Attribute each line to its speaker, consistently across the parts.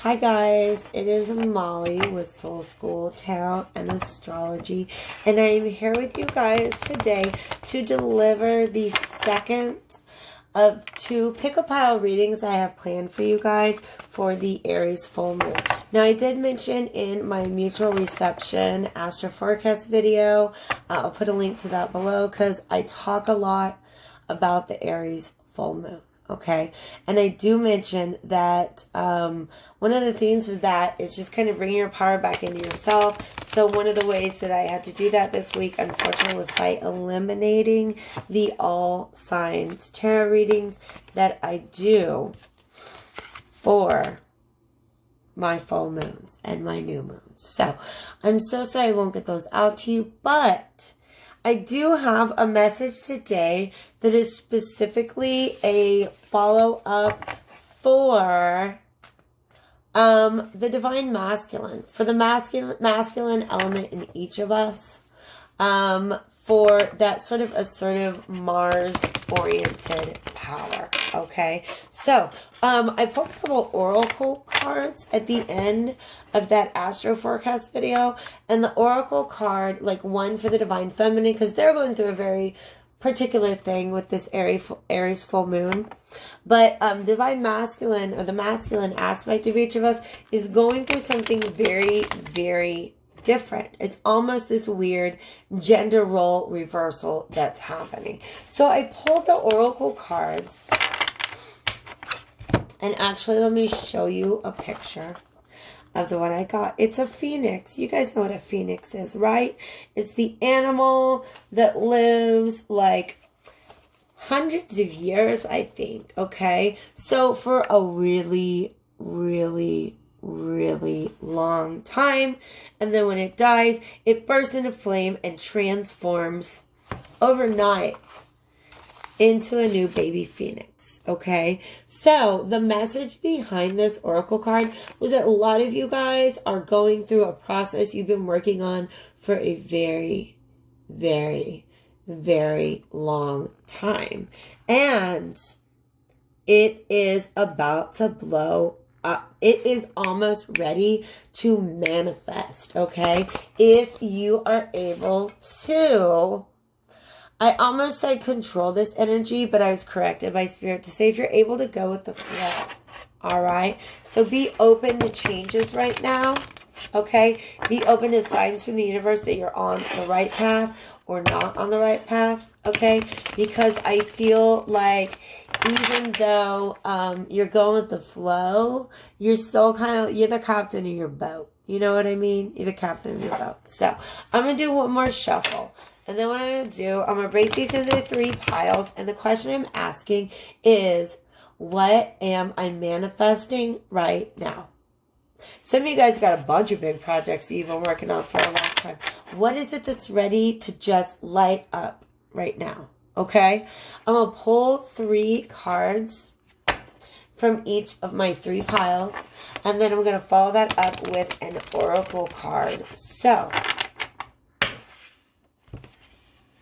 Speaker 1: Hi guys, it is Molly with Soul School Tarot and Astrology, and I am here with you guys today to deliver the second of two pick-a-pile readings I have planned for you guys for the Aries full moon. Now, I did mention in my mutual reception astro forecast video, I'll put a link to that below because I talk a lot about the Aries full moon. Okay, and I do mention that one of the things with that is just kind of bringing your power back into yourself. So one of the ways that I had to do that this week, unfortunately, was by eliminating the all signs tarot readings that I do for my full moons and my new moons. So I'm so sorry I won't get those out to you, but I do have a message today that is specifically a follow-up for the divine masculine, for the masculine element in each of us, for that sort of assertive Mars-oriented power, okay? So, I pulled a couple oracle cards at the end of that astro forecast video, and the oracle card, like one for the divine feminine, because they're going through a very particular thing with this Aries full moon. But divine masculine, or the masculine aspect of each of us, is going through something very, very different. It's almost this weird gender role reversal that's happening. So I pulled the oracle cards, and actually let me show you a picture of the one I got. It's a phoenix. You guys know what a phoenix is, right? It's the animal that lives like hundreds of years, I think, okay? So for a really, really, really long time, and then when it dies, it bursts into flame and transforms overnight into a new baby phoenix, okay? So the message behind this oracle card was that a lot of you guys are going through a process you've been working on for a very, very, very long time, and it is about to blow up. It is almost ready to manifest, okay? If you are able to, I almost said control this energy, but I was corrected by spirit to say if you're able to go with the flow. All right? So be open to changes right now. Okay? Be open to signs from the universe that you're on the right path or not on the right path. Okay? Because I feel like even though you're going with the flow, you're still you're the captain of your boat. You know what I mean? You're the captain of your boat. So I'm going to do one more shuffle. And then what I'm going to do, I'm going to break these into 3 piles. And the question I'm asking is, what am I manifesting right now? Some of you guys got a bunch of big projects that you've been working on for a long time. What is it that's ready to just light up right now? Okay? I'm going to pull 3 cards from each of my 3 piles. And then I'm going to follow that up with an oracle card. So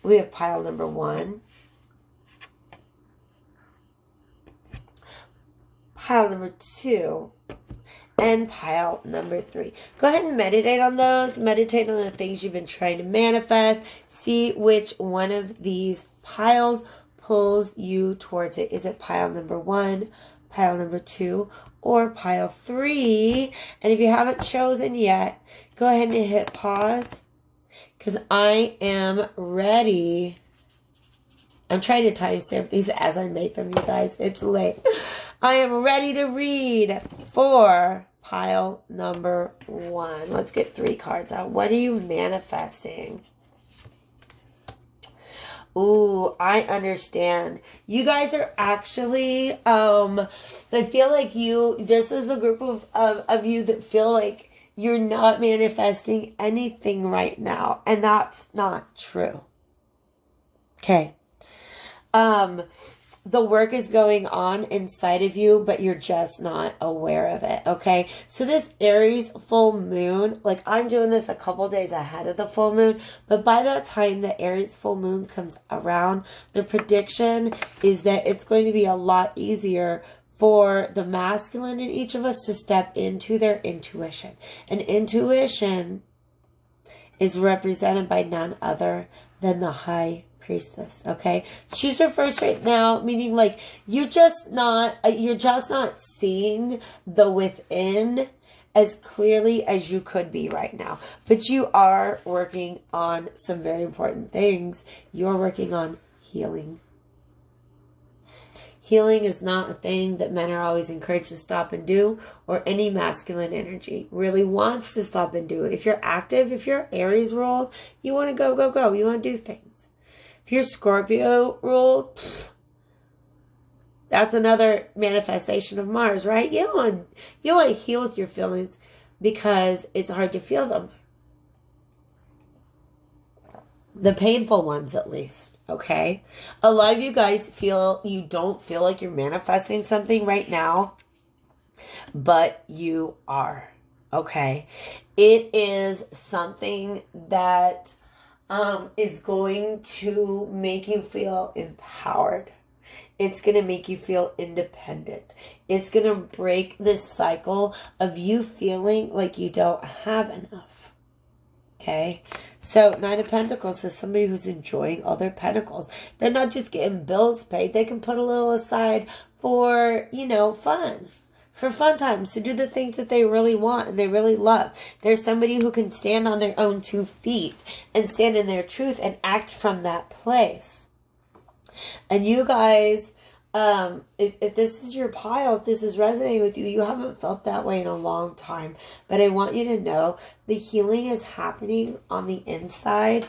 Speaker 1: we have pile number 1, pile number 2, and pile number 3. Go ahead and meditate on those. Meditate on the things you've been trying to manifest. See which one of these piles pulls you towards it. Is it pile number 1, pile number 2, or pile 3? And if you haven't chosen yet, go ahead and hit pause, because I am ready. I'm trying to timestamp these as I make them, you guys. It's late. I am ready to read for pile number 1. Let's get 3 cards out. What are you manifesting? Ooh, I understand. You guys are actually, I feel like this is a group of you that feel like you're not manifesting anything right now. And that's not true. Okay. The work is going on inside of you, but you're just not aware of it, okay? So this Aries full moon, like I'm doing this a couple days ahead of the full moon, but by the time the Aries full moon comes around, the prediction is that it's going to be a lot easier for the masculine in each of us to step into their intuition. And intuition is represented by none other than the high priestess. Okay, she's your first right now, meaning like you're just not seeing the within as clearly as you could be right now, but you are working on some very important things. You're working on healing. Healing is not a thing that men are always encouraged to stop and do, or any masculine energy really wants to stop and do. If you're active, if you're Aries ruled, you want to go, go, go. You want to do things. If you're Scorpio ruled, that's another manifestation of Mars, right? You don't want to heal with your feelings because it's hard to feel them. The painful ones, at least. Okay, a lot of you guys don't feel like you're manifesting something right now, but you are. Okay, it is something that is going to make you feel empowered. It's going to make you feel independent. It's going to break this cycle of you feeling like you don't have enough. Okay, so Nine of Pentacles is somebody who's enjoying all their pentacles. They're not just getting bills paid. They can put a little aside for, fun. For fun times, to do the things that they really want and they really love. They're somebody who can stand on their own 2 feet and stand in their truth and act from that place. And you guys, if this is your pile, if this is resonating with you, you haven't felt that way in a long time. But I want you to know the healing is happening on the inside.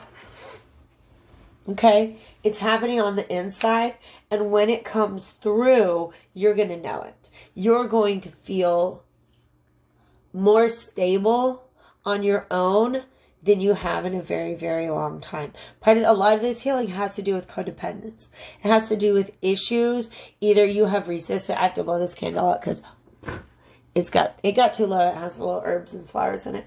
Speaker 1: Okay? It's happening on the inside. And when it comes through, you're going to know it. You're going to feel more stable on your own than you have in a very, very long time. A lot of this healing has to do with codependence. It has to do with issues. Either you have resisted. I have to blow this candle out because it got too low. It has little herbs and flowers in it.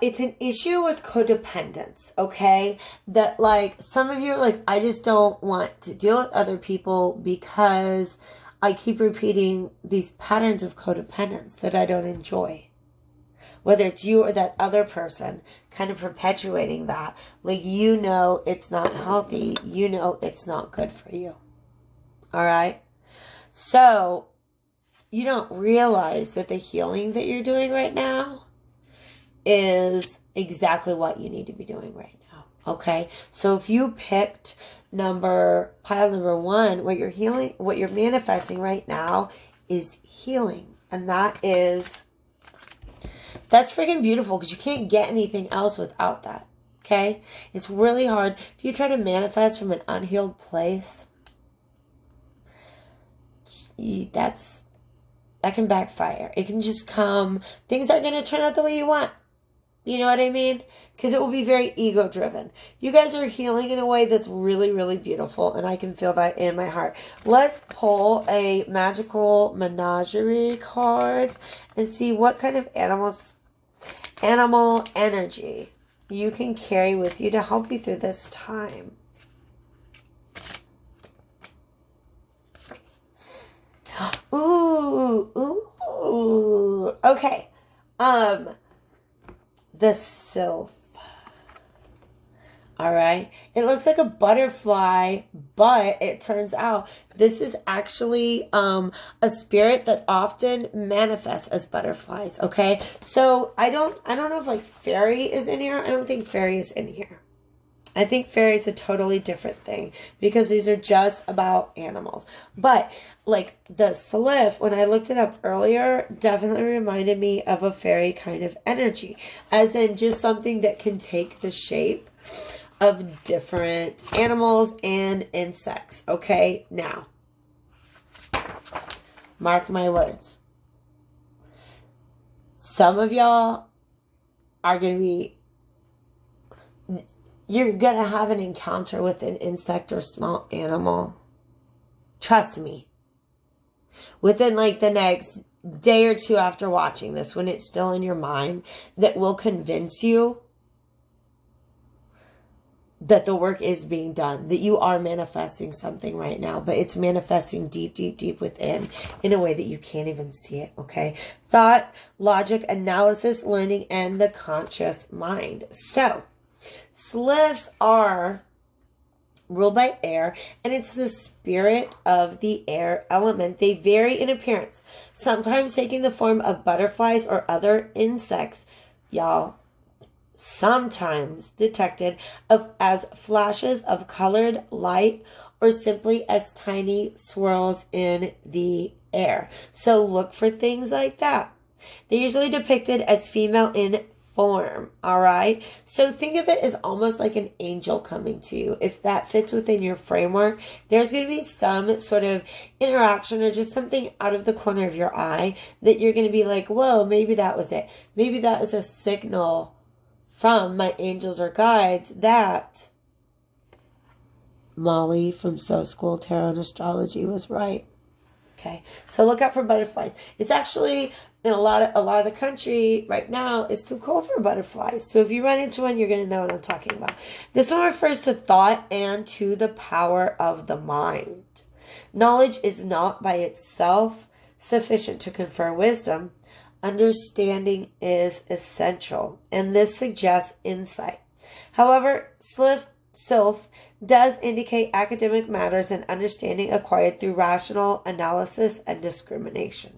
Speaker 1: It's an issue with codependence, okay? That like some of you are like, I just don't want to deal with other people because I keep repeating these patterns of codependence that I don't enjoy. Whether it's you or that other person, kind of perpetuating that. Like, it's not healthy. It's not good for you. All right? So, you don't realize that the healing that you're doing right now is exactly what you need to be doing right now. Okay? So, if you picked pile number 1, what you're manifesting right now is healing. And that's freaking beautiful because you can't get anything else without that. Okay? It's really hard. If you try to manifest from an unhealed place, that can backfire. It can just come. Things aren't going to turn out the way you want. You know what I mean? Because it will be very ego-driven. You guys are healing in a way that's really, really beautiful. And I can feel that in my heart. Let's pull a magical menagerie card and see what kind of animal energy you can carry with you to help you through this time. Ooh. Okay. The sylph. All right. It looks like a butterfly, but it turns out this is actually a spirit that often manifests as butterflies. Okay. So I don't know if like fairy is in here. I don't think fairy is in here. I think fairy is a totally different thing because these are just about animals. But like the sylph, when I looked it up earlier, definitely reminded me of a fairy kind of energy, as in just something that can take the shape of different animals and insects. Okay, now, mark my words. Some of y'all are going to be, you're going to have an encounter with an insect or small animal. Trust me. Within like the next day or two after watching this, when it's still in your mind, that will convince you that the work is being done, that you are manifesting something right now, but it's manifesting deep, deep, deep within in a way that you can't even see it, okay? Thought, logic, analysis, learning, and the conscious mind. So, Slips are ruled by air, and it's the spirit of the air element. They vary in appearance, sometimes taking the form of butterflies or other insects. Y'all, sometimes detected as flashes of colored light or simply as tiny swirls in the air. So look for things like that. They're usually depicted as female in form, all right? So think of it as almost like an angel coming to you. If that fits within your framework, there's going to be some sort of interaction or just something out of the corner of your eye that you're going to be like, whoa, maybe that was it. Maybe that is a signal from my angels or guides that Molly from So School Tarot and Astrology was right. Okay, so look out for butterflies. It's actually in a lot of the country right now, it's too cold for butterflies. So if you run into one, you're going to know what I'm talking about. This one refers to thought and to the power of the mind. Knowledge is not by itself sufficient to confer wisdom. Understanding is essential, and this suggests insight. However, Sylph does indicate academic matters and understanding acquired through rational analysis and discrimination.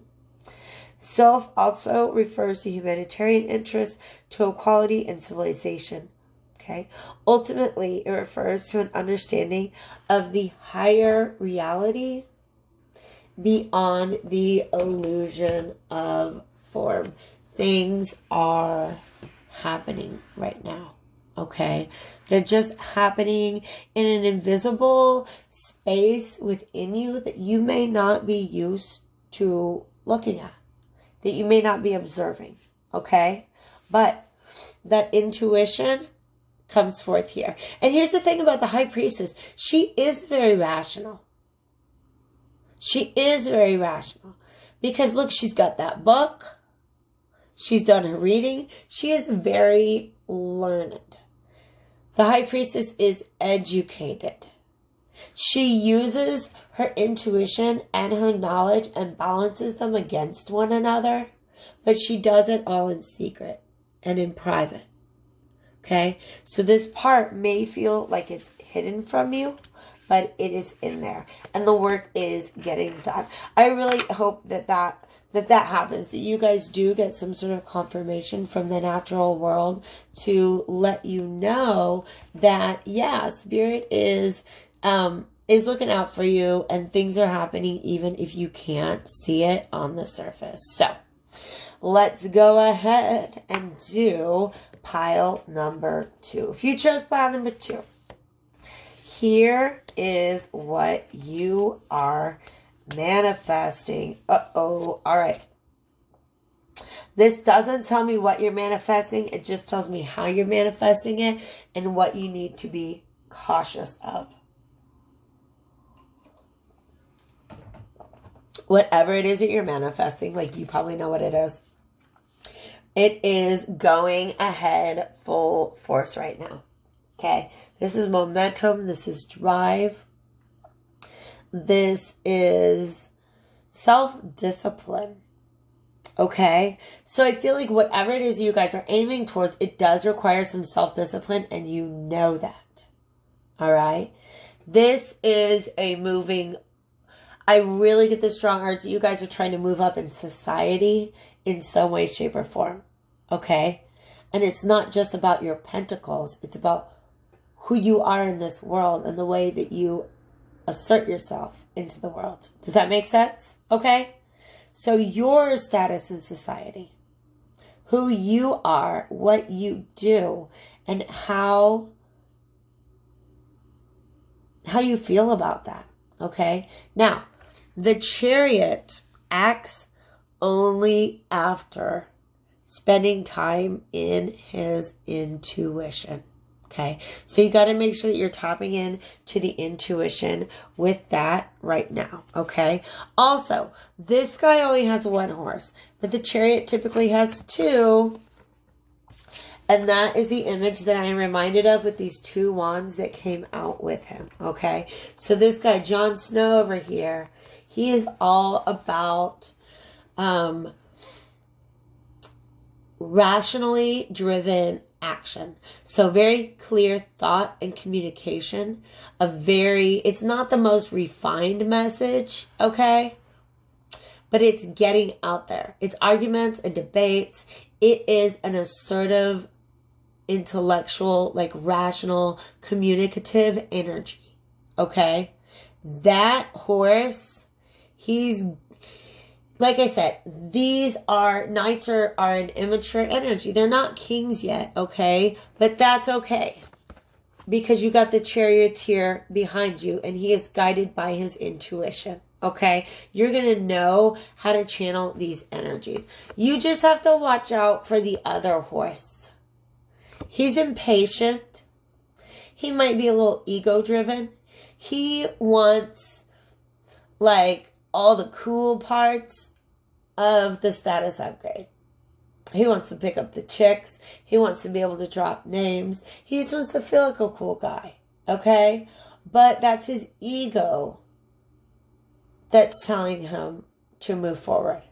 Speaker 1: Sylph also refers to humanitarian interests, to equality and civilization. Okay. Ultimately, it refers to an understanding of the higher reality beyond the illusion of form. Things are happening right now. Okay, they're just happening in an invisible space within you that you may not be used to looking at, that you may not be observing. Okay, but that intuition comes forth here. And here's the thing about the high priestess. She is very rational. She is very rational. Because look, she's got that book. She's done her reading. She is very learned. The high priestess is educated. She uses her intuition and her knowledge and balances them against one another, but she does it all in secret and in private. Okay? So this part may feel like it's hidden from you, but it is in there. And the work is getting done. I really hope that happens, that you guys do get some sort of confirmation from the natural world to let you know that, yeah, Spirit is looking out for you and things are happening even if you can't see it on the surface. So let's go ahead and do pile number 2. If you chose pile number 2, here is what you are manifesting. All right. This doesn't tell me what you're manifesting. It just tells me how you're manifesting it and what you need to be cautious of. Whatever it is that you're manifesting, like you probably know what it is. It is going ahead full force right now. Okay. This is momentum. This is drive. This is self-discipline. Okay? So I feel like whatever it is you guys are aiming towards, it does require some self-discipline, and you know that. All right? This is a moving... I really get the strong urge that you guys are trying to move up in society in some way, shape, or form. Okay? And it's not just about your pentacles. It's about who you are in this world and the way that you assert yourself into the world. Does that make sense? Okay? So your status in society, who you are, what you do, and how you feel about that. Okay? Now, the Chariot acts only after spending time in his intuition. Okay, so you got to make sure that you're tapping in to the intuition with that right now. Okay, also, this guy only has one horse, but the Chariot typically has 2. And that is the image that I'm reminded of with these two wands that came out with him. Okay. So this guy, Jon Snow over here, he is all about rationally driven action. So very clear thought and communication. It's not the most refined message, okay? But it's getting out there. It's arguments and debates. It is an assertive, intellectual, like rational, communicative energy, okay? That horse, he's, like I said, these are, knights are an immature energy. They're not kings yet, okay? But that's okay. Because you got the charioteer behind you and he is guided by his intuition, okay? You're going to know how to channel these energies. You just have to watch out for the other horse. He's impatient. He might be a little ego-driven. He wants, like, all the cool parts of the status upgrade. He wants to pick up the chicks. He wants to be able to drop names. He just wants to feel like a cool guy. Okay? But that's his ego that's telling him to move forward.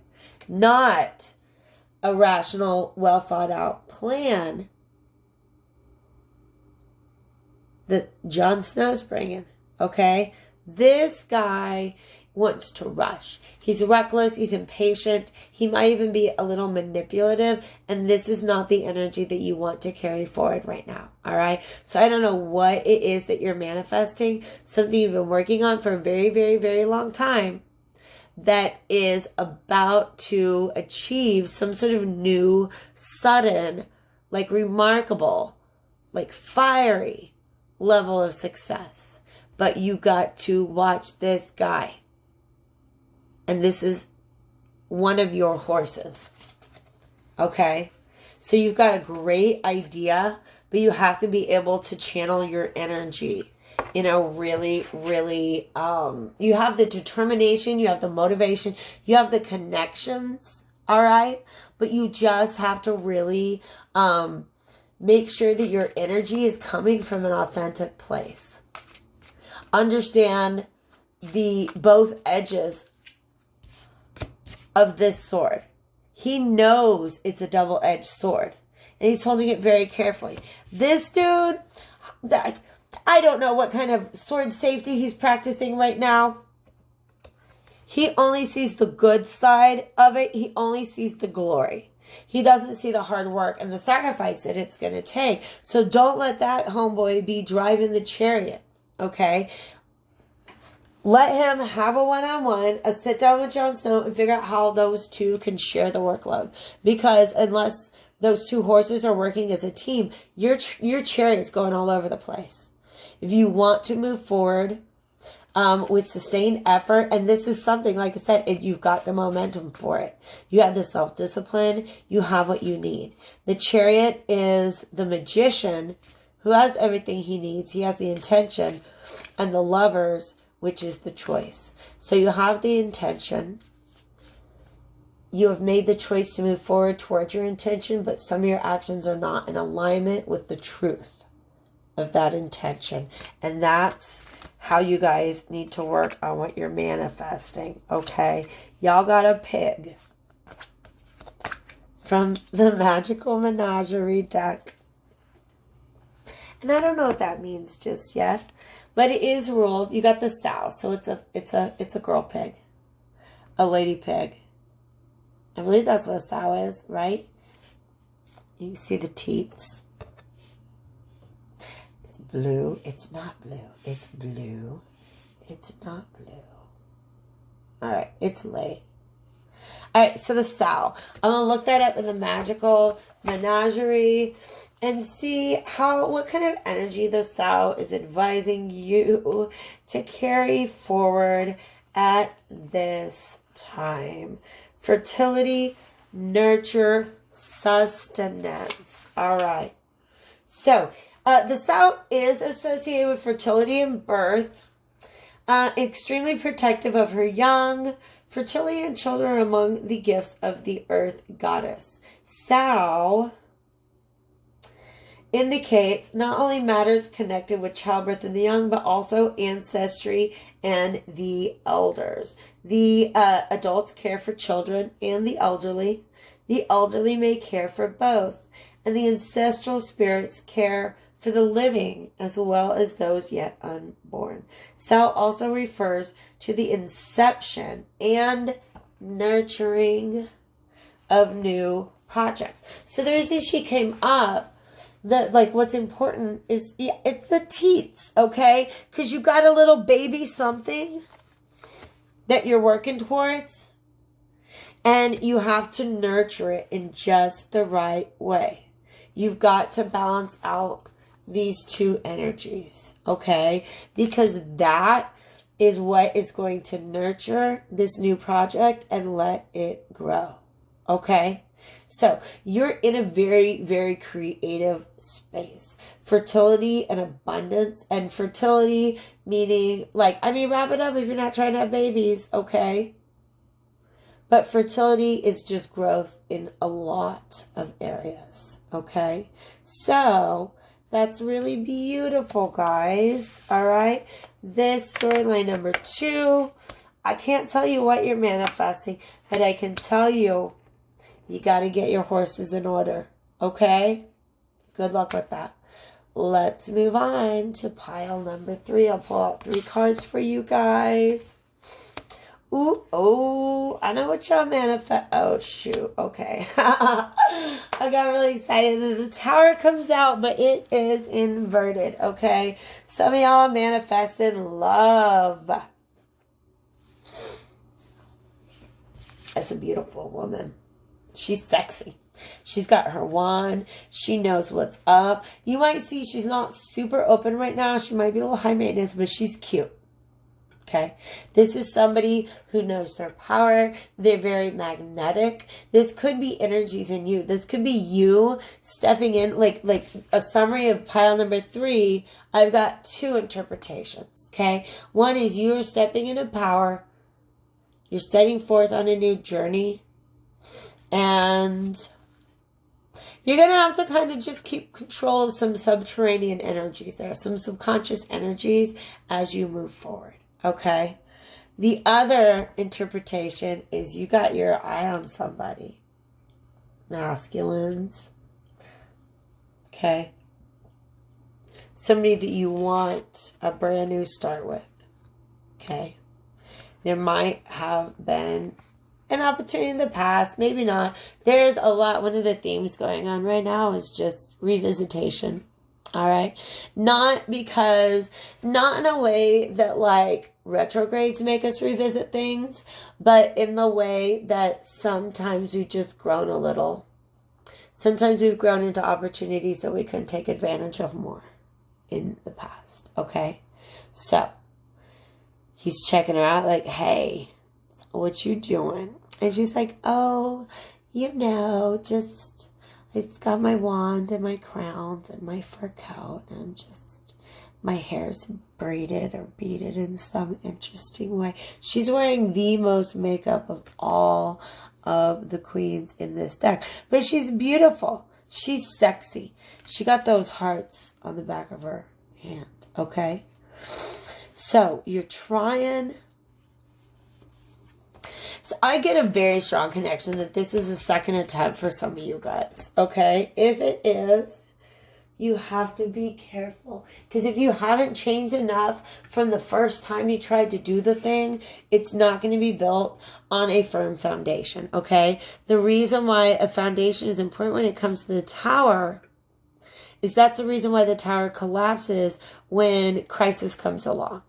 Speaker 1: Not a rational, well thought out plan that Jon Snow's bringing. Okay? This guy wants to rush. He's reckless. He's impatient. He might even be a little manipulative. And this is not the energy that you want to carry forward right now. All right. So I don't know what it is that you're manifesting. Something you've been working on for a very, very, very long time that is about to achieve some sort of new, sudden, like remarkable, like fiery level of success. But you got to watch this guy. And this is one of your horses. Okay? So you've got a great idea, but you have to be able to channel your energy in a really, really, you have the determination, you have the motivation, you have the connections, all right? But you just have to really make sure that your energy is coming from an authentic place. Understand the both edges of this sword. He knows it's a double-edged sword. And he's holding it very carefully. This dude, I don't know what kind of sword safety he's practicing right now. He only sees the good side of it. He only sees the glory. He doesn't see the hard work and the sacrifice that it's going to take. So don't let that homeboy be driving the chariot. Okay? Let him have a one-on-one, a sit-down with Jon Snow, and figure out how those two can share the workload. Because unless those two horses are working as a team, your chariot's going all over the place. If you want to move forward with sustained effort, and this is something, like I said, you've got the momentum for it. You have the self-discipline. You have what you need. The chariot is the magician who has everything he needs. He has the intention, and the lovers, which is the choice. So you have the intention. You have made the choice to move forward towards your intention, but some of your actions are not in alignment with the truth of that intention. And that's how you guys need to work on what you're manifesting, okay? Y'all got a pig from the Magical Menagerie deck. And I don't know what that means just yet. But it is ruled. You got the sow, so it's a girl pig, a lady pig. I believe that's what a sow is, right? You can see the teats. It's blue. It's not blue. It's blue. It's not blue. All right, it's late. All right, so the sow. I'm gonna look that up in the Magical Menagerie and see what kind of energy the sow is advising you to carry forward at this time. Fertility, nurture, sustenance. All right. So the sow is associated with fertility and birth. Extremely protective of her young. Fertility and children are among the gifts of the earth goddess. Sow indicates not only matters connected with childbirth in the young, but also ancestry and the elders. The adults care for children and the elderly. The elderly may care for both. And the ancestral spirits care for the living as well as those yet unborn. Cell also refers to the inception and nurturing of new projects. So the reason she came up, that like what's important is it's the teats, okay? Because you got a little baby something that you're working towards, and you have to nurture it in just the right way. You've got to balance out these two energies, okay? Because that is what is going to nurture this new project and let it grow, okay? So you're in a very, very creative space. Fertility and abundance, and fertility meaning like, I mean, wrap it up if you're not trying to have babies, okay? But fertility is just growth in a lot of areas, okay? So that's really beautiful, guys, all right? This storyline number 2, I can't tell you what you're manifesting, but I can tell you, you got to get your horses in order, okay? Good luck with that. Let's move on to pile number 3. I'll pull out 3 cards for you guys. Ooh, oh, I know what y'all manifest. Oh, shoot. Okay. I got really excited that the tower comes out, but it is inverted, okay? Some of y'all manifesting love. That's a beautiful woman. She's sexy. She's got her wand. She knows what's up. You might see she's not super open right now. She might be a little high maintenance, but she's cute. Okay, this is somebody who knows their power. They're very magnetic. This could be energies in you. This could be you stepping in, like a summary of pile number 3. I've got 2 interpretations. Okay, one is you're stepping into power. You're setting forth on a new journey, and you're going to have to kind of just keep control of some subterranean energies there, some subconscious energies as you move forward. Okay. The other interpretation is you got your eye on somebody. Masculines. Okay. Somebody that you want a brand new start with. Okay. There might have been an opportunity in the past. Maybe not. There's a lot. One of the themes going on right now is just revisitation. All right. Not in a way that like retrogrades make us revisit things, but in the way that sometimes we've just grown a little. Sometimes we've grown into opportunities that we couldn't take advantage of more in the past. Okay. So he's checking her out like, hey, what you doing? And she's like, oh, just, it's got my wand and my crowns and my fur coat, and my hair's braided or beaded in some interesting way. She's wearing the most makeup of all of the queens in this deck. But she's beautiful. She's sexy. She got those hearts on the back of her hand, okay? So you're trying. So I get a very strong connection that this is a second attempt for some of you guys, okay? If it is, you have to be careful. Because if you haven't changed enough from the first time you tried to do the thing, it's not going to be built on a firm foundation, okay? The reason why a foundation is important when it comes to the tower is that's the reason why the tower collapses when crisis comes along.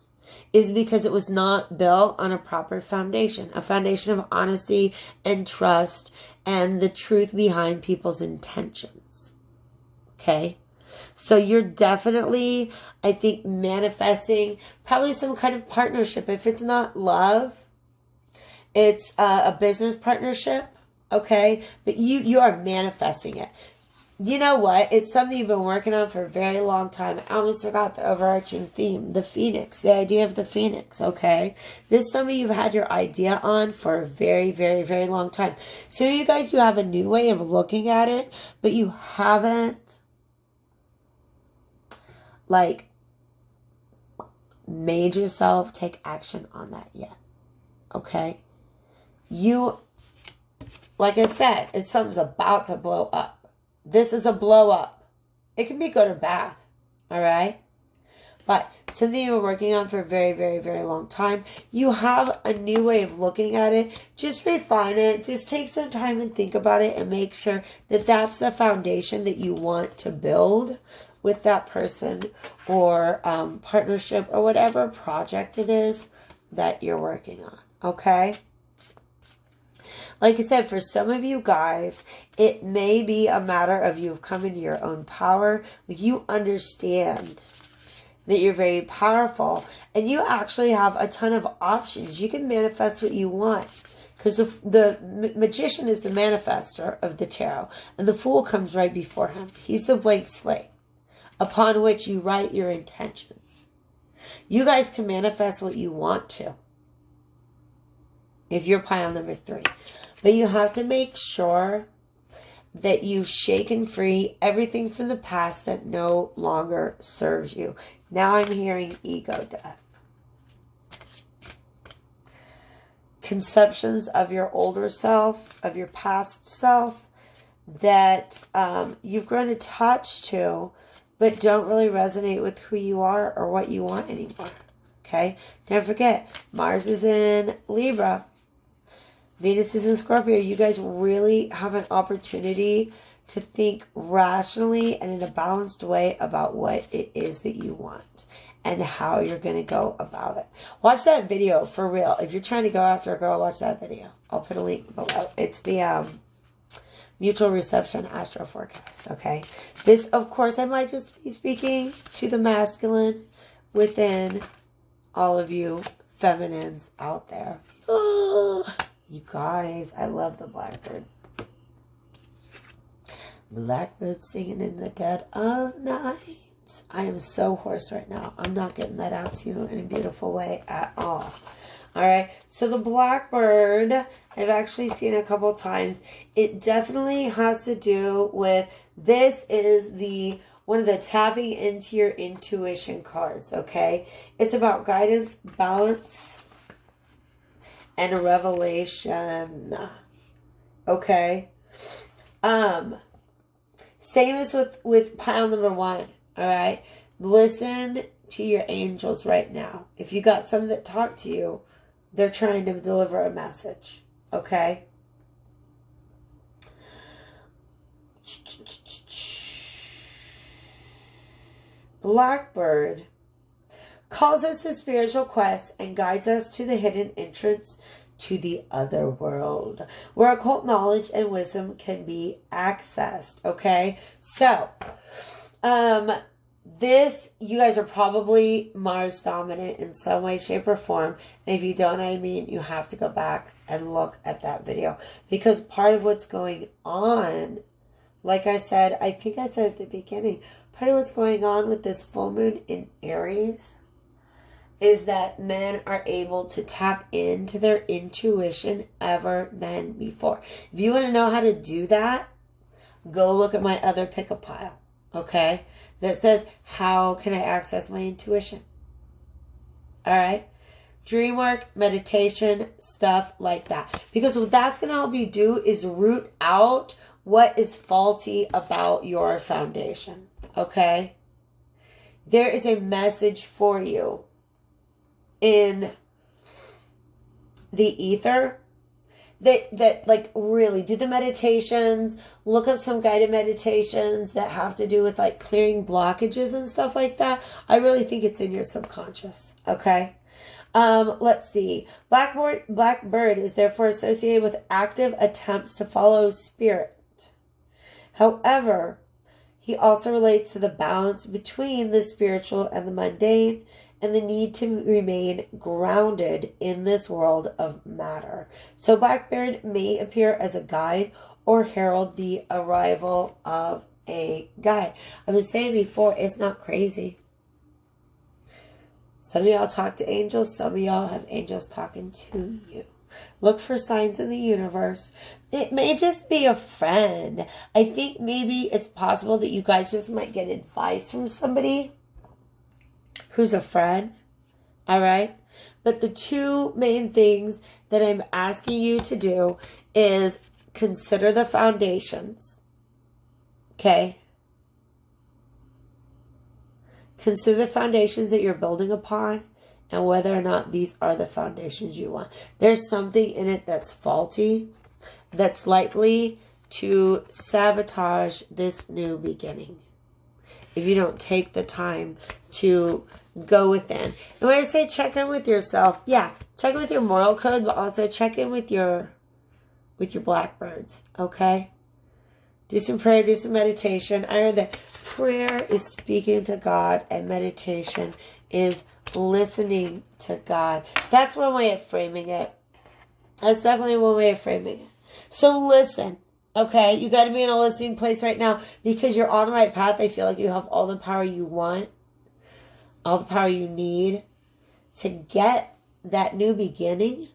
Speaker 1: Is because it was not built on a proper foundation. A foundation of honesty and trust and the truth behind people's intentions. Okay? So you're definitely, I think, manifesting probably some kind of partnership. If it's not love, it's a business partnership. Okay? But you are manifesting it. You know what? It's something you've been working on for a very long time. I almost forgot the overarching theme. The phoenix. The idea of the phoenix. Okay? This is something you've had your idea on for a very, very, very long time. So you guys, you have a new way of looking at it, but you haven't like made yourself take action on that yet. Okay? You, like I said, if something's about to blow up. This is a blow up. It can be good or bad. All right? But something you were working on for a very, very, very long time. You have a new way of looking at it. Just refine it. Just take some time and think about it and make sure that that's the foundation that you want to build with that person or partnership or whatever project it is that you're working on. Okay? Like I said, for some of you guys, it may be a matter of you coming to your own power. You understand that you're very powerful and you actually have a ton of options. You can manifest what you want because the magician is the manifester of the tarot and the fool comes right before him. He's the blank slate upon which you write your intentions. You guys can manifest what you want to if you're pile number 3. But you have to make sure that you shake and free everything from the past that no longer serves you. Now I'm hearing ego death. Conceptions of your older self, of your past self, that you've grown attached to, but don't really resonate with who you are or what you want anymore. Okay? Don't forget, Mars is in Libra. Venus is in Scorpio. You guys really have an opportunity to think rationally and in a balanced way about what it is that you want and how you're going to go about it. Watch that video for real. If you're trying to go after a girl, watch that video. I'll put a link below. It's the Mutual Reception Astro Forecast. Okay. This, of course, I might just be speaking to the masculine within all of you feminines out there. Oh. You guys, I love the blackbird. Blackbird singing in the dead of night. I am so hoarse right now. I'm not getting that out to you in a beautiful way at all. Alright, so the blackbird, I've actually seen a couple times. It definitely has to do with, this is one of the tapping into your intuition cards, okay? It's about guidance, balance, and a revelation. Okay. Same as with pile number 1. All right. Listen to your angels right now. If you got some that talk to you, they're trying to deliver a message. Okay. Blackbird calls us to spiritual quests and guides us to the hidden entrance to the other world, where occult knowledge and wisdom can be accessed. Okay, so this, you guys are probably Mars dominant in some way, shape, or form. And if you don't, I mean, you have to go back and look at that video, because part of what's going on, like I said, I think I said at the beginning, part of what's going on with this full moon in Aries is that men are able to tap into their intuition ever than before. If you want to know how to do that, go look at my other pick a pile, okay? That says, how can I access my intuition? All right? Dream work, meditation, stuff like that. Because what that's going to help you do is root out what is faulty about your foundation, okay? There is a message for you in the ether that like really do the meditations, look up some guided meditations that have to do with like clearing blockages and stuff like that. I really think it's in your subconscious. Okay. Let's see. Blackbird is therefore associated with active attempts to follow spirit. However, he also relates to the balance between the spiritual and the mundane, and the need to remain grounded in this world of matter. So Blackbird may appear as a guide or herald the arrival of a guide. I was saying before, it's not crazy. Some of y'all talk to angels. Some of y'all have angels talking to you. Look for signs in the universe. It may just be a friend. I think maybe it's possible that you guys just might get advice from somebody who's a friend. All right. But the two main things that I'm asking you to do is consider the foundations. Okay. Consider the foundations that you're building upon and whether or not these are the foundations you want. There's something in it that's faulty, that's likely to sabotage this new beginning if you don't take the time to go within. And when I say check in with yourself, yeah, check in with your moral code, but also check in with your blackbirds, okay? Do some prayer, do some meditation. I heard that prayer is speaking to God and meditation is listening to God. That's one way of framing it. That's definitely one way of framing it. So listen, okay? You got to be in a listening place right now because you're on the right path. I feel like you have all the power you want, all the power you need to get that new beginning.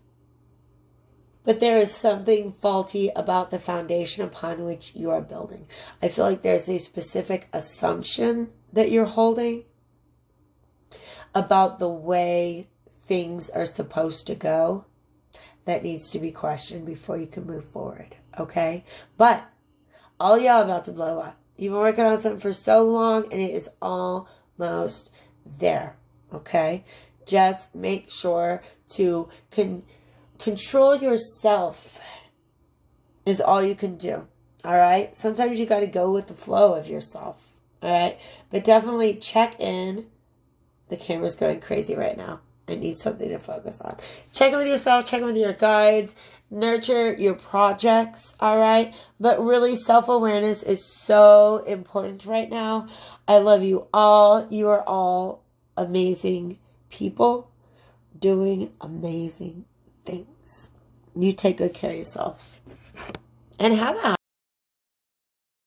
Speaker 1: But there is something faulty about the foundation upon which you are building. I feel like there's a specific assumption that you're holding about the way things are supposed to go that needs to be questioned before you can move forward, okay? But all y'all about to blow up. You've been working on something for so long and it is almost there, okay? Just make sure to control yourself is all you can do, all right? Sometimes you got to go with the flow of yourself, all right? But definitely check in. The camera's going crazy right now. I need something to focus on. Check in with yourself, check in with your guides, nurture your projects, all right? But really, self-awareness is so important right now. I love you all. You are all amazing people doing amazing things. You take good care of yourselves. And have a